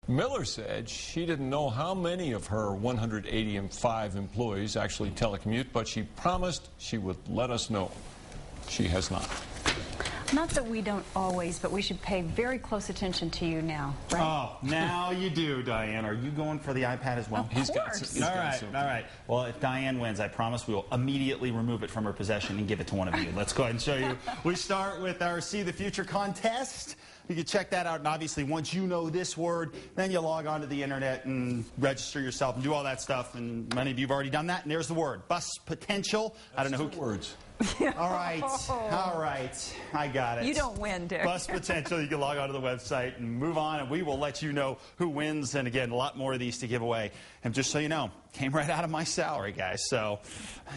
Miller said she didn't know how many of her 185 employees actually telecommute, but she promised she would let us know. She has not. Not that we don't always, but we should pay very close attention to you now, right? Oh, now you do, Diane. Are you going for the iPad as well? Of course. All right. Well, if Diane wins, I promise we will immediately remove it from her possession and give it to one of you. Let's go ahead and show you. We start with our See the Future contest. You can check that out, and obviously once you know this word, then you log on to the internet and register yourself and do all that stuff, and many of you have already done that, and there's the word. Bus potential. I don't know who. Words. All right, I got it. You don't win, Dick. Bus potential. You can log on to the website and move on, and we will let you know who wins. And again, a lot more of these to give away. And just so you know, came right out of my salary, guys. So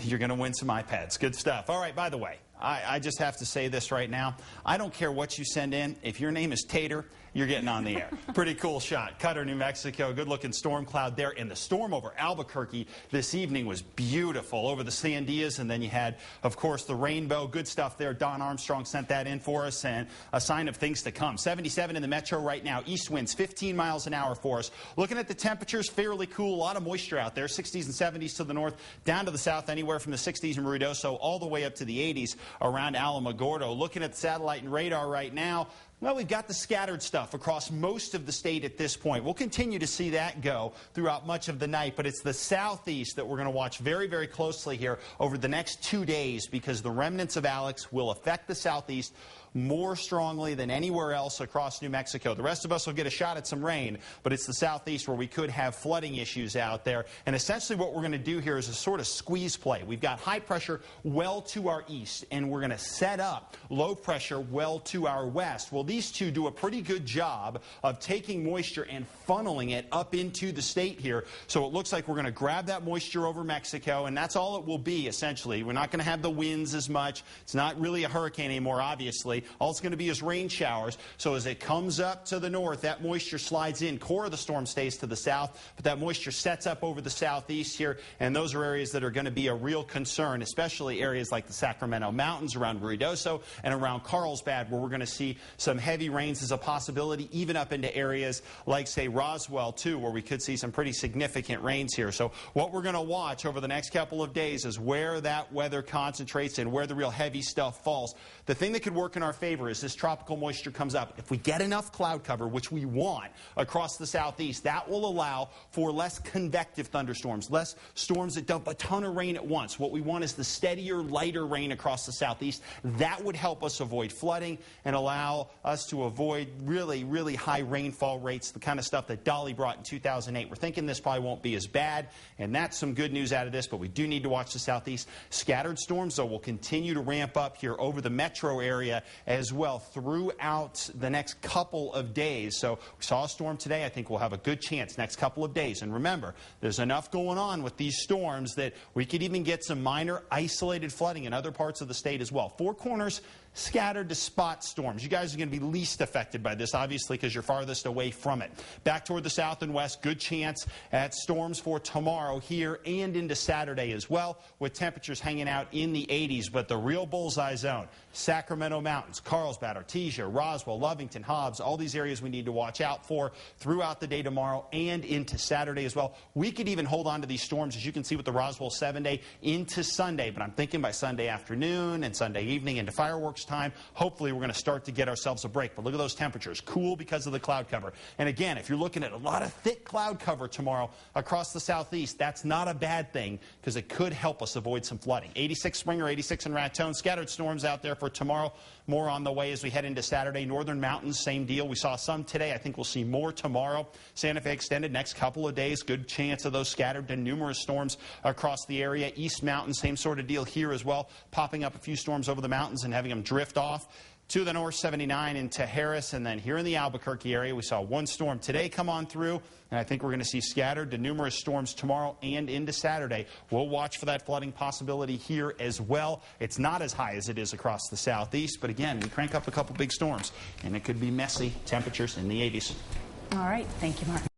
you're going to win some iPads. Good stuff. All right, by the way, I just have to say this right now. I don't care what you send in. If your name is Tater, you're getting on the air. Pretty cool shot. Cutter, New Mexico. Good-looking storm cloud there. And the storm over Albuquerque this evening was beautiful over the Sandias. And then you had, of course, the rainbow. Good stuff there. Don Armstrong sent that in for us, and a sign of things to come. 77 in the metro right now. East winds 15 miles an hour for us. Looking at the temperatures, fairly cool. A lot of moisture out there. 60s and 70s to the north, down to the south, anywhere from the 60s in Ruidoso all the way up to the 80s around Alamogordo. Looking at the satellite and radar right now, well, we've got the scattered stuff across most of the state at this point. We'll continue to see that go throughout much of the night, but it's the southeast that we're going to watch very, very closely here over the next 2 days, because the remnants of Alex will affect the southeast more strongly than anywhere else across New Mexico. The rest of us will get a shot at some rain, but it's the southeast where we could have flooding issues out there. And essentially what we're going to do here is a sort of squeeze play. We've got high pressure well to our east, and we're going to set up low pressure well to our west. Well, these two do a pretty good job of taking moisture and funneling it up into the state here. So it looks like we're going to grab that moisture over Mexico, and that's all it will be, essentially. We're not going to have the winds as much. It's not really a hurricane anymore, obviously. All it's going to be is rain showers. So as it comes up to the north, that moisture slides in. Core of the storm stays to the south, but that moisture sets up over the southeast here, and those are areas that are going to be a real concern, especially areas like the Sacramento Mountains around Ruidoso and around Carlsbad, where we're going to see some heavy rains as a possibility, even up into areas like, say, Roswell, too, where we could see some pretty significant rains here. So what we're going to watch over the next couple of days is where that weather concentrates and where the real heavy stuff falls. The thing that could work in our favor is this tropical moisture comes up. If we get enough cloud cover, which we want across the southeast, that will allow for less convective thunderstorms, less storms that dump a ton of rain at once. What we want is the steadier, lighter rain across the southeast. That would help us avoid flooding and allow us to avoid really, really high rainfall rates, the kind of stuff that Dolly brought in 2008. We're thinking this probably won't be as bad, and that's some good news out of this, but we do need to watch the southeast. Scattered storms, though, will continue to ramp up here over the metro area as well throughout the next couple of days. So we saw a storm today. I think we'll have a good chance next couple of days. And remember, there's enough going on with these storms that we could even get some minor isolated flooding in other parts of the state as well. Four Corners, scattered to spot storms. You guys are going to be least affected by this, obviously, because you're farthest away from it. Back toward the south and west, good chance at storms for tomorrow here and into Saturday as well, with temperatures hanging out in the 80s. But the real bullseye zone, Sacramento Mountains, Carlsbad, Artesia, Roswell, Lovington, Hobbs, all these areas we need to watch out for throughout the day tomorrow and into Saturday as well. We could even hold on to these storms, as you can see with the Roswell 7-day, into Sunday. But I'm thinking by Sunday afternoon and Sunday evening into fireworks time, hopefully we're going to start to get ourselves a break. But look at those temperatures. Cool because of the cloud cover. And again, if you're looking at a lot of thick cloud cover tomorrow across the southeast, that's not a bad thing, because it could help us avoid some flooding. 86 Springer, 86 in Raton. Scattered storms out there for tomorrow. More on the way as we head into Saturday. Northern Mountains, same deal. We saw some today. I think we'll see more tomorrow. Santa Fe extended next couple of days. Good chance of those scattered to numerous storms across the area. East Mountain, same sort of deal here as well. Popping up a few storms over the mountains and having them drift off to the north, 79 into Harris. And then here in the Albuquerque area, we saw one storm today come on through, and I think we're going to see scattered to numerous storms tomorrow and into Saturday. We'll watch for that flooding possibility here as well. It's not as high as it is across the southeast, but again, we crank up a couple big storms, and it could be messy. Temperatures in the 80s. All right. Thank you, Mark.